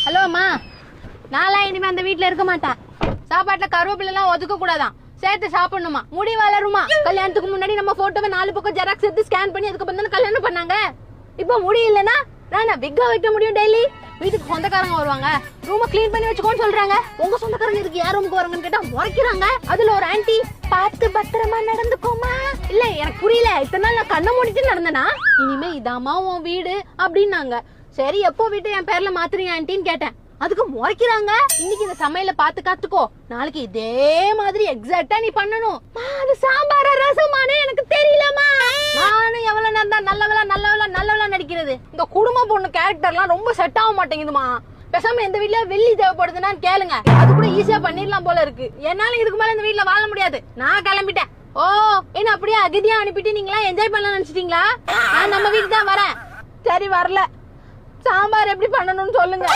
Hello அம்மா, நான்லாம் இனிமே அந்த வீட்டுல இருக்க மாட்டேன். சாப்பாட்டுல கருவேப்பிலை எல்லாம் ஒதுக்க கூடாதான், சேர்த்து சாப்பிடணுமா. முடி வளருமா. கல்யாணத்துக்கு முன்னாடி நம்ம போட்டோவை 4 பக்கம் ஜெராக்ஸ் எடுத்து ஸ்கேன் பண்ணி அதுக்கப்புறம் தானே கல்யாணம் பண்ணாங்க. இப்போ முடி இல்லைன்னா நான் விக்கா வைக்க முடியும். டெய்லி வீட்டுக்கு சொந்தக்காரங்க வருவாங்க, ரூமை கிளீன் பண்ணி வச்சுக்கோன்னு சொல்றாங்க. உங்க சொந்தக்காரங்க இதுக்கு யார் ரூமுக்கு வராங்கன்னு கேட்டா முறைக்கிறாங்க. அதுல ஒரு ஆன்ட்டி, பார்த்து பத்திரமா நடந்துக்கோமா. இல்ல எனக்கு புரியல, இத்தனை நாள் நான் கண்ணை மூடிட்டு நடந்தேனா, இனிமே இதாமா உன் வீடு அப்படின்னாங்க. சரி எப்போ வீட்டை என் பேர்ல மாத்துறீங்க ஆன்ட்டின்னு கேட்டேன். அதுக்கு முறைக்கிறாங்க. இன்னைக்கு இந்த சமையல பாத்து காத்துக்கோ, நாளைக்கு இதே மாதிரி எக்ஸாக்ட்டா நீ பண்ணணும். அது சாம்பார் ரசமானே எனக்கு தெரியலமா. நானும் எவ்வளவு நேரம் நல்லவளா நடிக்கிறது. இந்த குடும்ப பொண்ணு கேரக்டர்லாம் ரொம்ப செட் ஆக மாட்டேங்குதுமா. பேசாம இந்த வீட்ல வெள்ளி தேவைப்படுதுன்னா கேளுங்க, அது கூட ஈஸியா பண்ணிடலாம் போல இருக்கு. என்னால இதுக்கு மேல இந்த வீட்ல வாழ முடியாது, நான் கிளம்பிட்டேன். ஓ, என்ன அப்படியே அகதியா அனுப்பிட்டு நீங்களா என்ஜாய் பண்ணலாம் நினைச்சிட்டீங்களா? நான் நம்ம வீட்டுக்கு தான் வரேன். சரி வரல, சாம்பார் எப்படி பண்ணணும்னு சொல்லுங்க.